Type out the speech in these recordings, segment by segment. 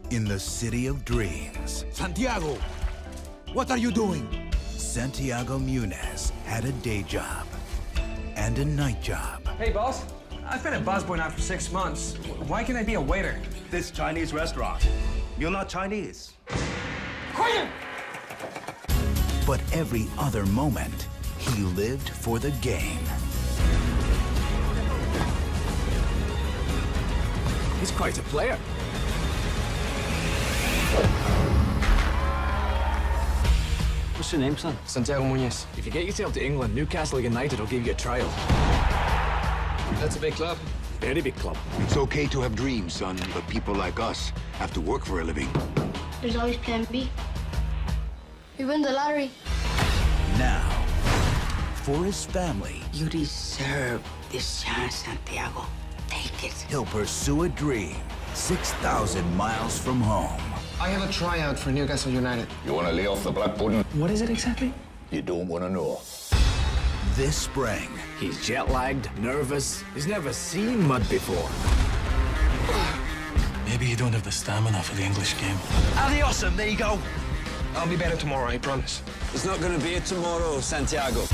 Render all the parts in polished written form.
In the city of dreams, Santiago, what are you doing? Santiago Munez had a day job and a night job. Hey, boss. I've been a busboy now for 6 months. Why can't I be a waiter? This Chinese restaurant. You're not Chinese. Quiet! But every other moment, he lived for the game. He's quite a player. What's your name, son? Santiago Muñez. If you get yourself to England, Newcastle United will give you a trial. That's a big club. Very big club. It's okay to have dreams, son, but people like us have to work for a living. There's always plan B. We win the lottery. Now, for his family, You deserve this chance, Santiago. Take it. he'll pursue a dream 6,000 miles from home. I have a tryout for Newcastle United. You want to lay off the black pudding? What is it exactly? You don't want to know. This spring, He's jet-lagged, nervous. He's never seen mud before. Maybe you don't have the stamina for the English game. Adios, amigo. I'll be better tomorrow, I promise. It's not going to be a tomorrow, Santiago.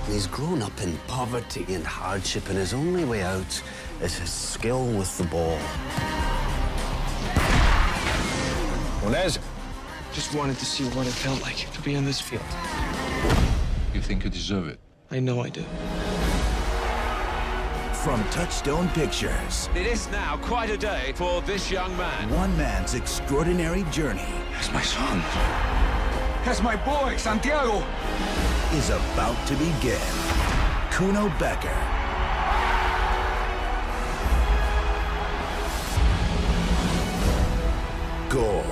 He's grown up in poverty and hardship, and his only way out is his skill with the ball. Munez, Just wanted to see what it felt like to be in this field. You think you deserve it? I know I do. from Touchstone Pictures, It is now quite a day for this young man. one man's extraordinary journey that's my son. That's my boy, Santiago. is about to begin. Kuno Becker. Goal.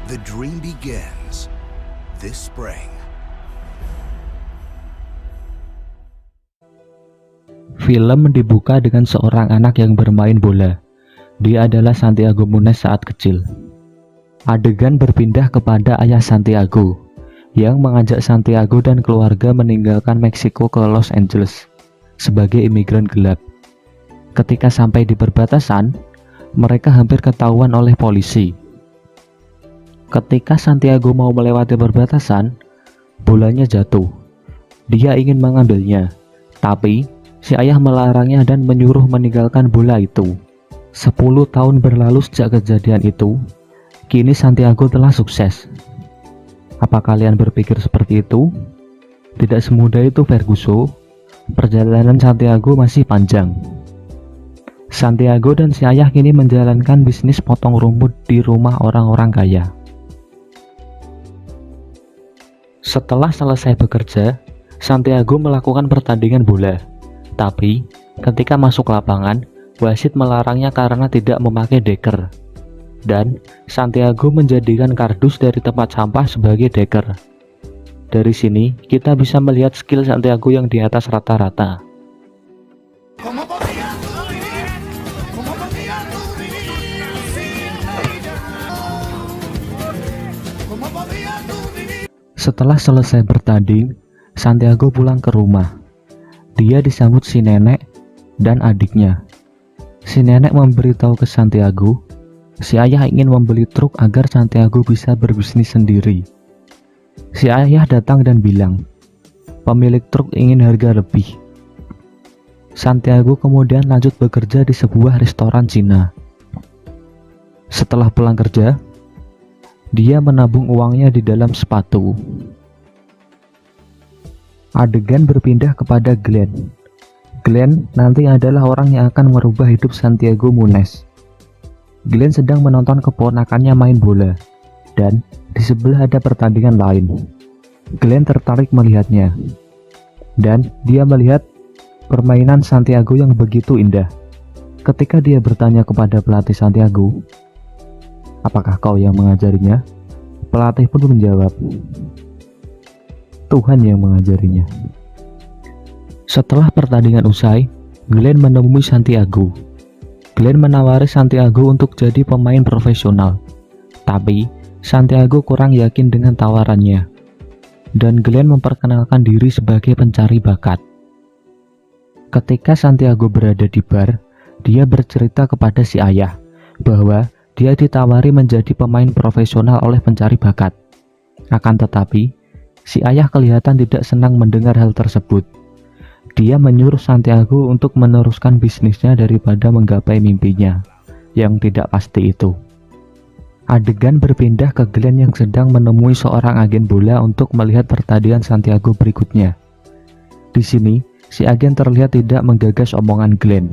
The dream begins this spring. Film dibuka dengan seorang anak yang bermain bola. Dia adalah Santiago Munez saat kecil. Adegan berpindah kepada ayah Santiago yang mengajak Santiago dan keluarga meninggalkan Meksiko ke Los Angeles sebagai imigran gelap. Ketika sampai di perbatasan, mereka hampir ketahuan oleh polisi. Ketika Santiago mau melewati perbatasan, bolanya jatuh. Dia ingin mengambilnya, tapi si ayah melarangnya dan menyuruh meninggalkan bola itu. 10 tahun berlalu sejak kejadian itu, kini Santiago telah sukses. Apa kalian berpikir seperti itu? Tidak semudah itu, Ferguson. Perjalanan Santiago masih panjang. Santiago dan si ayah kini menjalankan bisnis potong rumput di rumah orang-orang kaya. Setelah selesai bekerja, Santiago melakukan pertandingan bola. Tapi, ketika masuk lapangan, wasit melarangnya karena tidak memakai deker. Dan, Santiago menjadikan kardus dari tempat sampah sebagai deker. Dari sini, kita bisa melihat skill Santiago yang di atas rata-rata. Setelah selesai bertanding, Santiago pulang ke rumah. Dia disambut si nenek dan adiknya. Si nenek memberitahu ke Santiago, si ayah ingin membeli truk agar Santiago bisa berbisnis sendiri. Si ayah datang dan bilang, pemilik truk ingin harga lebih. Santiago kemudian lanjut bekerja di sebuah restoran Cina. Setelah pulang kerja, dia menabung uangnya di dalam sepatu. Adegan berpindah kepada Glenn. Glenn nanti adalah orang yang akan merubah hidup Santiago Munez. Glenn sedang menonton keponakannya main bola, dan di sebelah ada pertandingan lain. Glenn tertarik melihatnya, dan dia melihat permainan Santiago yang begitu indah. Ketika dia bertanya kepada pelatih Santiago, apakah kau yang mengajarinya? Pelatih pun menjawab, Tuhan yang mengajarinya. Setelah pertandingan usai, Glenn menemui Santiago. Glenn menawari Santiago untuk jadi pemain profesional. Tapi, Santiago kurang yakin dengan tawarannya. Dan Glenn memperkenalkan diri sebagai pencari bakat. Ketika Santiago berada di bar, dia bercerita kepada si ayah bahwa dia ditawari menjadi pemain profesional oleh pencari bakat. Akan tetapi, si ayah kelihatan tidak senang mendengar hal tersebut. Dia menyuruh Santiago untuk meneruskan bisnisnya daripada menggapai mimpinya yang tidak pasti itu. Adegan berpindah ke Glenn yang sedang menemui seorang agen bola untuk melihat pertandingan Santiago berikutnya. Di sini, si agen terlihat tidak menggagas omongan Glenn.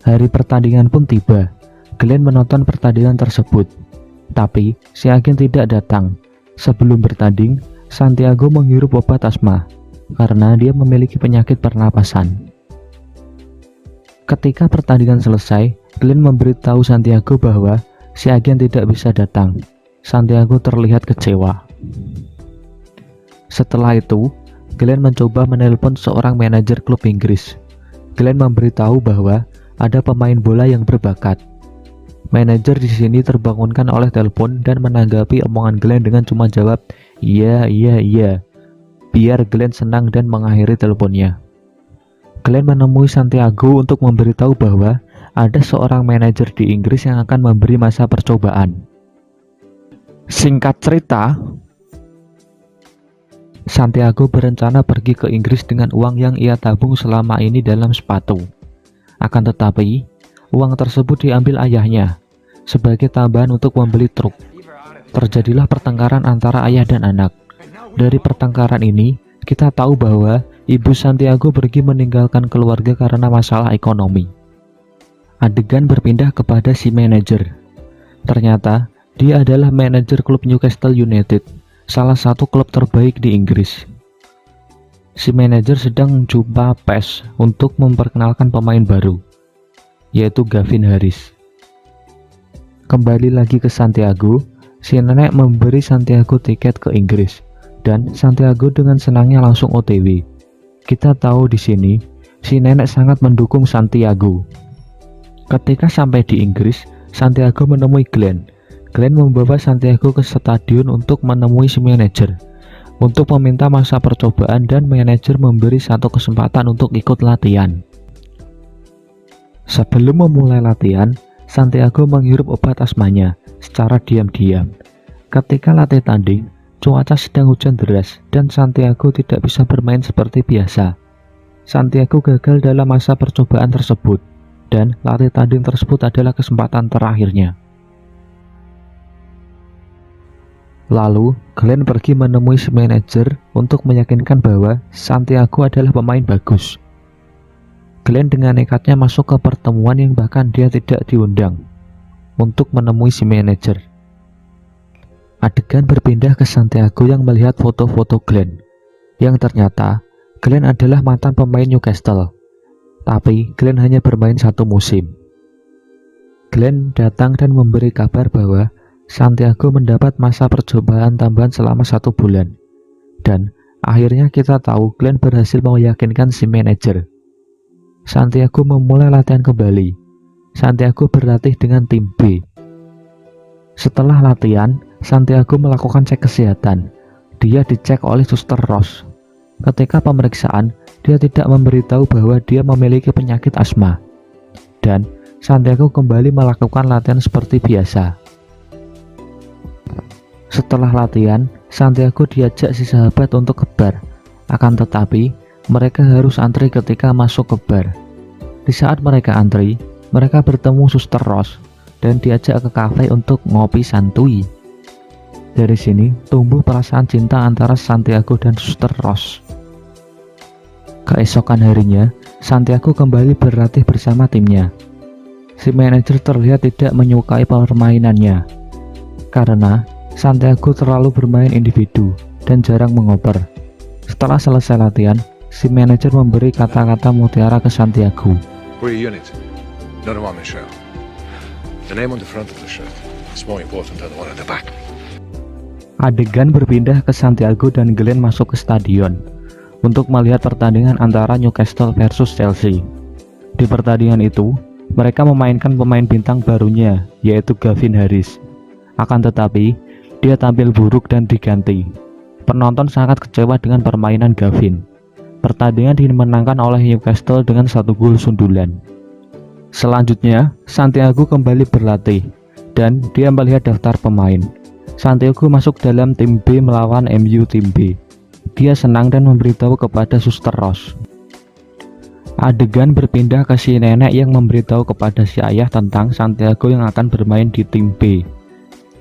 Hari pertandingan pun tiba. Glenn menonton pertandingan tersebut, tapi si agen tidak datang. Sebelum bertanding, Santiago menghirup obat asma karena dia memiliki penyakit pernapasan. Ketika pertandingan selesai, Glenn memberitahu Santiago bahwa si agen tidak bisa datang. Santiago terlihat kecewa. Setelah itu, Glenn mencoba menelpon seorang manajer klub Inggris. Glenn memberitahu bahwa ada pemain bola yang berbakat. Manajer di sini terbangunkan oleh telepon dan menanggapi omongan Glenn dengan cuma jawab, "Iya, iya, iya." Biar Glenn senang dan mengakhiri teleponnya. Glenn menemui Santiago untuk memberitahu bahwa ada seorang manajer di Inggris yang akan memberi masa percobaan. Singkat cerita, Santiago berencana pergi ke Inggris dengan uang yang ia tabung selama ini dalam sepatu. Akan tetapi, uang tersebut diambil ayahnya sebagai tambahan untuk membeli truk. Terjadilah pertengkaran antara ayah dan anak. Dari pertengkaran ini, kita tahu bahwa ibu Santiago pergi meninggalkan keluarga karena masalah ekonomi. Adegan berpindah kepada si manajer. Ternyata, dia adalah manajer klub Newcastle United, salah satu klub terbaik di Inggris. Si manajer sedang mencoba PES untuk memperkenalkan pemain baru, yaitu Gavin Harris. Kembali lagi ke Santiago, si nenek memberi Santiago tiket ke Inggris, dan Santiago dengan senangnya langsung OTW. Kita tahu di sini, si nenek sangat mendukung Santiago. Ketika sampai di Inggris, Santiago menemui Glenn. Glenn membawa Santiago ke stadion untuk menemui si manajer, untuk meminta masa percobaan, dan manajer memberi satu kesempatan untuk ikut latihan. Sebelum memulai latihan, Santiago menghirup obat asmanya secara diam-diam. Ketika latih tanding, cuaca sedang hujan deras dan Santiago tidak bisa bermain seperti biasa. Santiago gagal dalam masa percobaan tersebut, dan latih tanding tersebut adalah kesempatan terakhirnya. Lalu, Glenn pergi menemui si manajer untuk meyakinkan bahwa Santiago adalah pemain bagus. Glenn dengan nekatnya masuk ke pertemuan yang bahkan dia tidak diundang untuk menemui si manajer. Adegan berpindah ke Santiago yang melihat foto-foto Glenn, yang ternyata Glenn adalah mantan pemain Newcastle, tapi Glenn hanya bermain satu musim. Glenn datang dan memberi kabar bahwa Santiago mendapat masa percobaan tambahan selama 1 bulan, dan akhirnya kita tahu Glenn berhasil meyakinkan si manajer. Santiago memulai latihan kembali. Santiago berlatih dengan tim B. Setelah latihan, Santiago melakukan cek kesehatan. Dia dicek oleh Suster Ross. Ketika pemeriksaan, dia tidak memberitahu bahwa dia memiliki penyakit asma, dan Santiago kembali melakukan latihan seperti biasa. Setelah latihan, Santiago diajak si sahabat untuk ke bar. Akan tetapi, mereka harus antri ketika masuk ke bar. Di saat mereka antri, mereka bertemu Suster Ross dan diajak ke kafe untuk ngopi santuy. Dari sini, tumbuh perasaan cinta antara Santiago dan Suster Ross. Keesokan harinya, Santiago kembali berlatih bersama timnya. Si manajer terlihat tidak menyukai permainannya, karena Santiago terlalu bermain individu dan jarang mengoper. Setelah selesai latihan, si manajer memberi kata-kata mutiara ke Santiago. We're a unit, not a one-man show. The name on the front of the shirt is more important than the one at the back. Adegan berpindah ke Santiago dan Glenn masuk ke stadion untuk melihat pertandingan antara Newcastle versus Chelsea. Di pertandingan itu, mereka memainkan pemain bintang barunya, yaitu Gavin Harris. Akan tetapi, dia tampil buruk dan diganti. Penonton sangat kecewa dengan permainan Gavin. Pertandingan dimenangkan oleh Newcastle dengan 1 gol sundulan. Selanjutnya, Santiago kembali berlatih dan dia melihat daftar pemain. Santiago masuk dalam tim B melawan MU tim B. Dia senang dan memberitahu kepada Suster Rose. Adegan berpindah ke si nenek yang memberitahu kepada si ayah tentang Santiago yang akan bermain di tim B.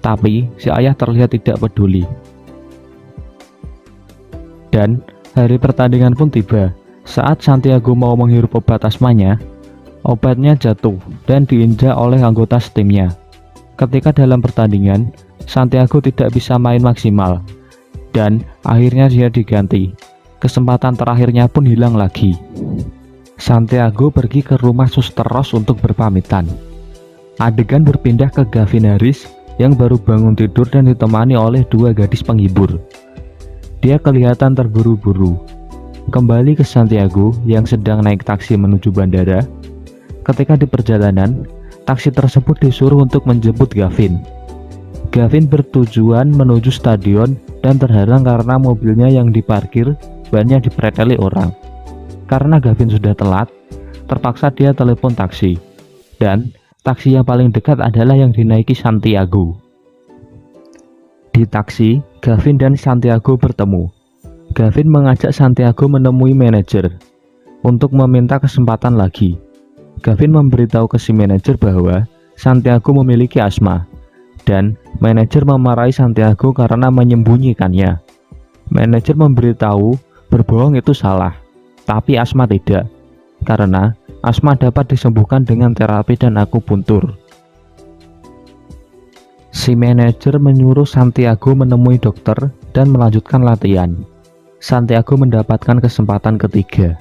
Tapi si ayah terlihat tidak peduli. Dan hari pertandingan pun tiba. Saat Santiago mau menghirup obat asmanya, obatnya jatuh dan diinjak oleh anggota timnya. Ketika dalam pertandingan, Santiago tidak bisa main maksimal dan akhirnya dia diganti. Kesempatan terakhirnya pun hilang lagi. Santiago pergi ke rumah Suster Rose untuk berpamitan. Adegan berpindah ke Gavin Harris yang baru bangun tidur dan ditemani oleh dua gadis penghibur. Dia kelihatan terburu-buru. Kembali ke Santiago yang sedang naik taksi menuju bandara. Ketika di perjalanan, taksi tersebut disuruh untuk menjemput Gavin. Gavin bertujuan menuju stadion dan terhalang karena mobilnya yang diparkir bannya dipreteli orang. Karena Gavin sudah telat, terpaksa dia telepon taksi. Dan taksi yang paling dekat adalah yang dinaiki Santiago. Di taksi, Gavin dan Santiago bertemu. Gavin mengajak Santiago menemui manajer untuk meminta kesempatan lagi. Gavin memberitahu ke si manajer bahwa Santiago memiliki asma dan manajer memarahi Santiago karena menyembunyikannya. Manajer memberitahu berbohong itu salah, tapi asma tidak, karena asma dapat disembuhkan dengan terapi dan akupuntur. Si manajer menyuruh Santiago menemui dokter dan melanjutkan latihan. Santiago mendapatkan kesempatan ketiga.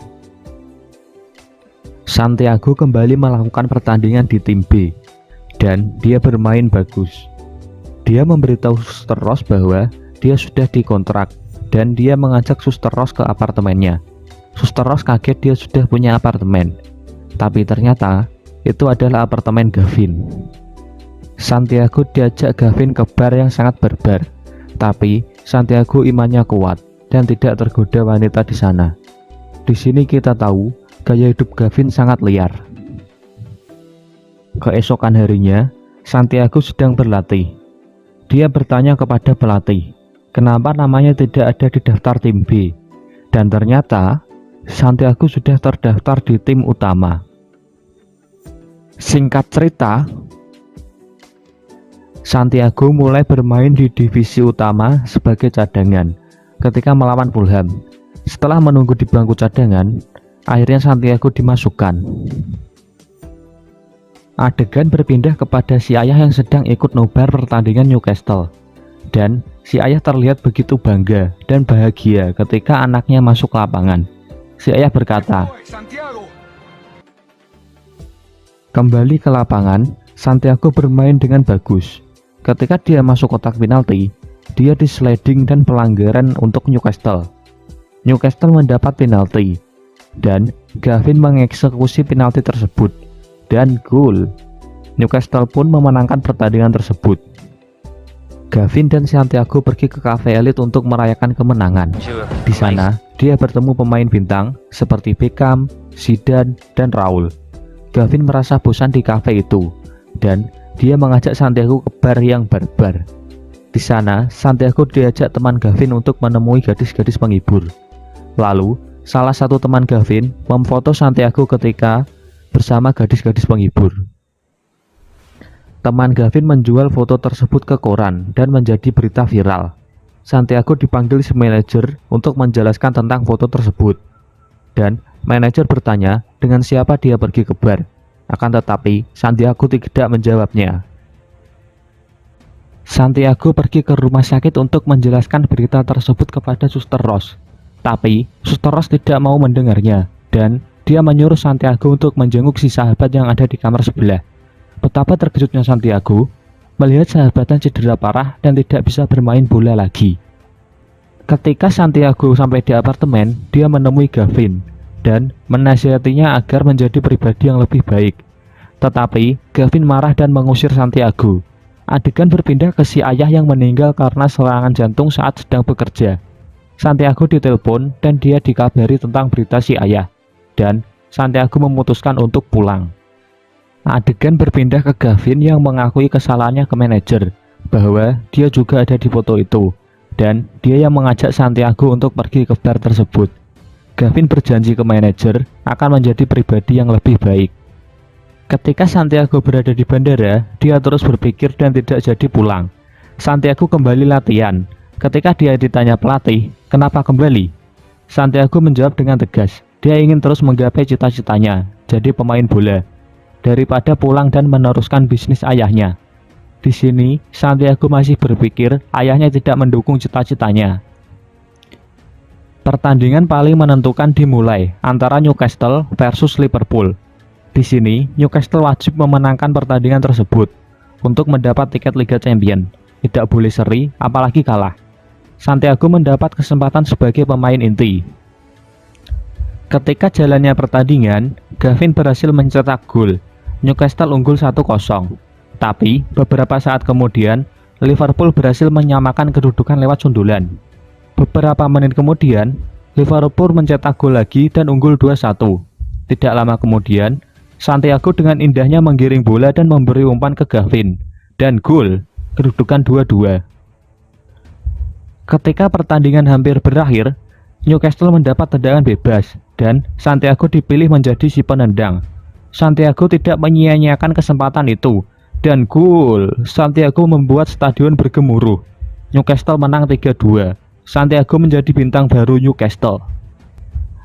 Santiago kembali melakukan pertandingan di tim B dan dia bermain bagus. Dia memberitahu Suster Rose bahwa dia sudah dikontrak dan dia mengajak Suster Rose ke apartemennya. Suster Rose kaget dia sudah punya apartemen, tapi ternyata itu adalah apartemen Gavin. Santiago diajak Gavin ke bar yang sangat barbar, tapi Santiago imannya kuat dan tidak tergoda wanita di sana. Di sini kita tahu gaya hidup Gavin sangat liar. Keesokan harinya, Santiago sedang berlatih. Dia bertanya kepada pelatih, kenapa namanya tidak ada di daftar tim B? Dan ternyata, Santiago sudah terdaftar di tim utama. Singkat cerita, Santiago mulai bermain di divisi utama sebagai cadangan ketika melawan Fulham. Setelah menunggu di bangku cadangan, akhirnya Santiago dimasukkan. Adegan berpindah kepada si ayah yang sedang ikut nobar pertandingan Newcastle. Dan si ayah terlihat begitu bangga dan bahagia ketika anaknya masuk lapangan. Si ayah berkata, kembali ke lapangan, Santiago bermain dengan bagus. Ketika dia masuk kotak penalti, dia disliding dan pelanggaran untuk Newcastle. Newcastle mendapat penalti dan Gavin mengeksekusi penalti tersebut dan gol. Newcastle pun memenangkan pertandingan tersebut. Gavin dan Santiago pergi ke cafe elit untuk merayakan kemenangan. Di sana, dia bertemu pemain bintang seperti Beckham, Zidane, dan Raul. Gavin merasa bosan di cafe itu dan dia mengajak Santiago ke bar yang barbar. Di sana, Santiago diajak teman Gavin untuk menemui gadis-gadis penghibur. Lalu, salah satu teman Gavin memfoto Santiago ketika bersama gadis-gadis penghibur. Teman Gavin menjual foto tersebut ke koran dan menjadi berita viral. Santiago dipanggil si manajer untuk menjelaskan tentang foto tersebut. Dan manajer bertanya dengan siapa dia pergi ke bar. Akan tetapi, Santiago tidak menjawabnya. Santiago pergi ke rumah sakit untuk menjelaskan berita tersebut kepada Suster Rose. Tapi, Suster Rose tidak mau mendengarnya, dan dia menyuruh Santiago untuk menjenguk si sahabat yang ada di kamar sebelah. Betapa terkejutnya Santiago melihat sahabatnya cedera parah dan tidak bisa bermain bola lagi. Ketika Santiago sampai di apartemen, dia menemui Gavin dan menasihatinya agar menjadi pribadi yang lebih baik. Tetapi, Gavin marah dan mengusir Santiago. Adegan berpindah ke si ayah yang meninggal karena serangan jantung saat sedang bekerja. Santiago ditelepon dan dia dikabari tentang berita si ayah, dan Santiago memutuskan untuk pulang. Adegan berpindah ke Gavin yang mengakui kesalahannya ke manajer bahwa dia juga ada di foto itu, dan dia yang mengajak Santiago untuk pergi ke bar tersebut. Gavin berjanji ke manajer akan menjadi pribadi yang lebih baik. Ketika Santiago berada di bandara, dia terus berpikir dan tidak jadi pulang. Santiago kembali latihan. Ketika dia ditanya pelatih, kenapa kembali? Santiago menjawab dengan tegas, dia ingin terus menggapai cita-citanya, jadi pemain bola, daripada pulang dan meneruskan bisnis ayahnya. Di sini, Santiago masih berpikir ayahnya tidak mendukung cita-citanya. Pertandingan paling menentukan dimulai antara Newcastle versus Liverpool. Di sini, Newcastle wajib memenangkan pertandingan tersebut untuk mendapat tiket Liga Champions. Tidak boleh seri, apalagi kalah. Santiago mendapat kesempatan sebagai pemain inti. Ketika jalannya pertandingan, Gavin berhasil mencetak gol. Newcastle unggul 1-0. Tapi, beberapa saat kemudian, Liverpool berhasil menyamakan kedudukan lewat sundulan. Beberapa menit kemudian, Liverpool mencetak gol lagi dan unggul 2-1. Tidak lama kemudian, Santiago dengan indahnya menggiring bola dan memberi umpan ke Gavin. Dan gol, kedudukan 2-2. Ketika pertandingan hampir berakhir, Newcastle mendapat tendangan bebas dan Santiago dipilih menjadi si penendang. Santiago tidak menyia-nyiakan kesempatan itu, dan gol Santiago membuat stadion bergemuruh. Newcastle menang 3-2. Santiago menjadi bintang baru Newcastle.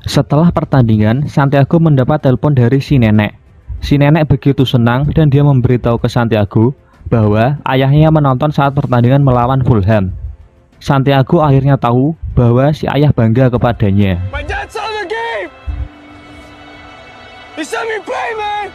Setelah pertandingan, Santiago mendapat telepon dari si nenek. Si nenek begitu senang dan dia memberitahu ke Santiago bahwa ayahnya menonton saat pertandingan melawan Fulham. Santiago akhirnya tahu bahwa si ayah bangga kepadanya. My dad saw the game! He saw me play, man!